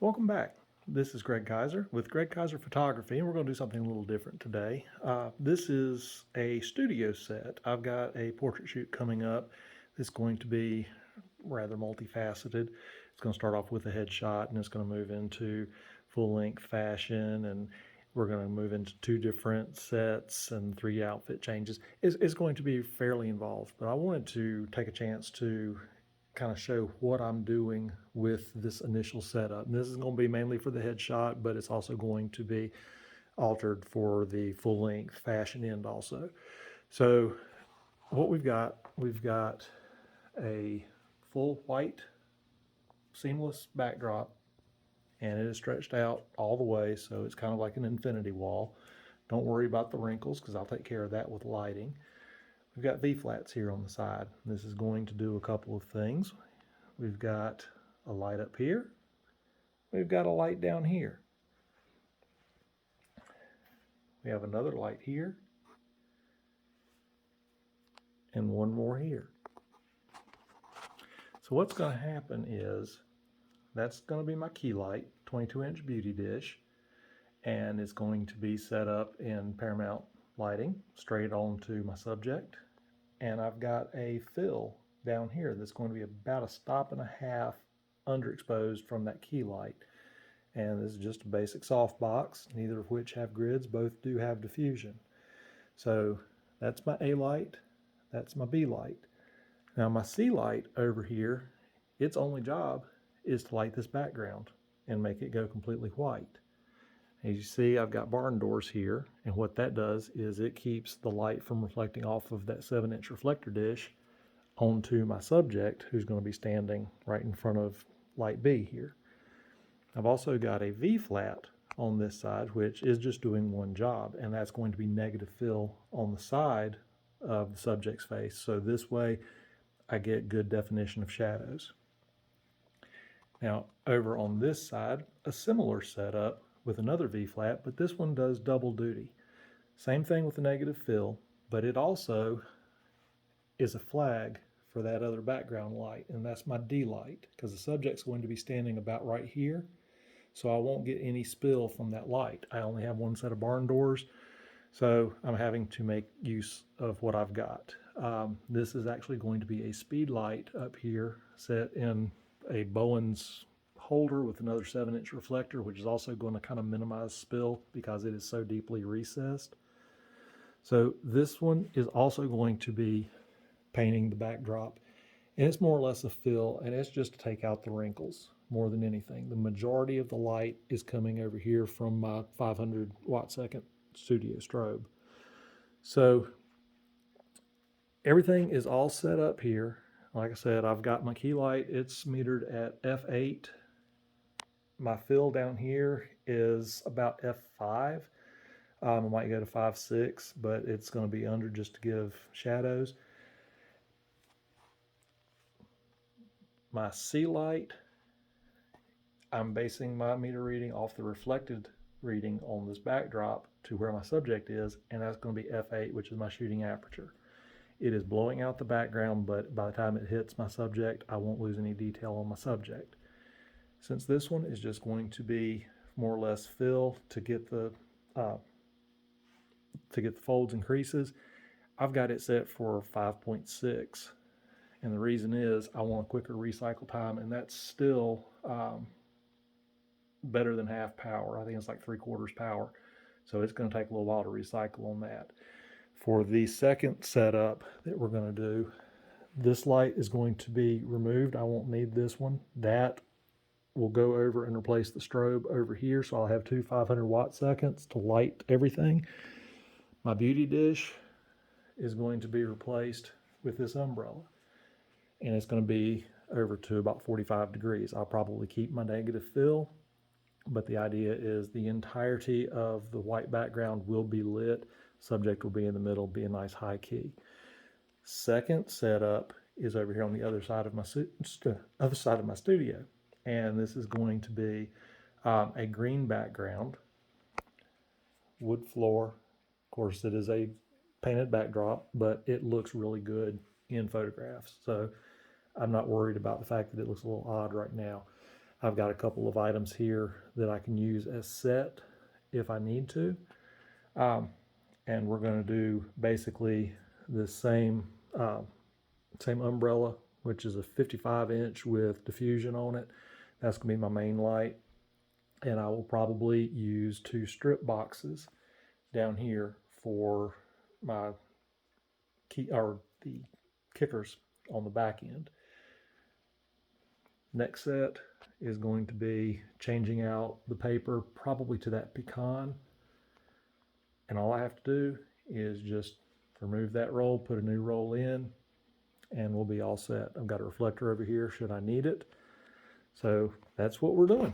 Welcome back. This is Greg Kaiser with Greg Kaiser Photography, and we're going to do something a little different today. This is a studio set. I've got a portrait shoot coming up that's going to be rather multifaceted. It's going to start off with a headshot, and it's going to move into full-length fashion, and we're going to move into two different sets and three outfit changes. It's going to be fairly involved, but I wanted to take a chance to kind of show what I'm doing with this initial setup. And this is going to be mainly for the headshot, but it's also going to be altered for the full length fashion end also. So what we've got a full white seamless backdrop, and it is stretched out all the way, so it's kind of like an infinity wall. Don't worry about the wrinkles because I'll take care of that with lighting. We've got V-flats here on the side. This is going to do a couple of things. We've got a light up here. We've got a light down here. We have another light here. And one more here. So what's going to happen is that's going to be my key light, 22-inch beauty dish, and it's going to be set up in Paramount lighting straight onto my subject. And I've got a fill down here that's going to be about a stop and a half underexposed from that key light. And this is just a basic softbox, neither of which have grids. Both do have diffusion. So that's my A light, that's my B light. Now my C light over here, its only job is to light this background and make it go completely white. As you see, I've got barn doors here, and what that does is it keeps the light from reflecting off of that 7-inch reflector dish onto my subject, who's going to be standing right in front of light B here. I've also got a V-flat on this side, which is just doing one job, and that's going to be negative fill on the side of the subject's face. So this way I get good definition of shadows. Now over on this side, a similar setup with another V-flat, but this one does double duty. Same thing with the negative fill, but it also is a flag for that other background light, and that's my D light, because the subject's going to be standing about right here, so I won't get any spill from that light. I only have one set of barn doors, so I'm having to make use of what I've got. This is actually going to be a speed light up here set in a Bowens holder with another 7-inch reflector, which is also going to kind of minimize spill because it is so deeply recessed. So this one is also going to be painting the backdrop, and it's more or less a fill, and it's just to take out the wrinkles more than anything. The majority of the light is coming over here from my 500 watt second studio strobe. So everything is all set up here. Like I said, I've got my key light, it's metered at f8. My fill down here is about f5. I might go to 5.6, but it's going to be under just to give shadows. My C light, I'm basing my meter reading off the reflected reading on this backdrop to where my subject is, and that's going to be f8, which is my shooting aperture. It is blowing out the background, but by the time it hits my subject, I won't lose any detail on my subject. Since this one is just going to be more or less fill to get the folds and creases, I've got it set for 5.6. And the reason is I want a quicker recycle time, and that's still better than half power. I think it's like 3/4 power. So it's going to take a little while to recycle on that. For the second setup that we're going to do, this light is going to be removed. I won't need this one. That will go over and replace the strobe over here. So I'll have two 500 watt seconds to light everything. My beauty dish is going to be replaced with this umbrella, and it's going to be over to about 45 degrees. I'll probably keep my negative fill, but the idea is the entirety of the white background will be lit. Subject will be in the middle, be a nice high key. Second setup is over here on the other side of my studio, and this is going to be a green background, wood floor. Of course, it is a painted backdrop, but it looks really good in photographs. So I'm not worried about the fact that it looks a little odd right now. I've got a couple of items here that I can use as set if I need to. And we're going to do basically the same umbrella, which is a 55-inch with diffusion on it. That's going to be my main light. And I will probably use 2 strip boxes down here for my key, or the kickers on the back end. Next set is going to be changing out the paper probably to that pecan. And all I have to do is just remove that roll, put a new roll in, and we'll be all set. I've got a reflector over here should I need it. So that's what we're doing.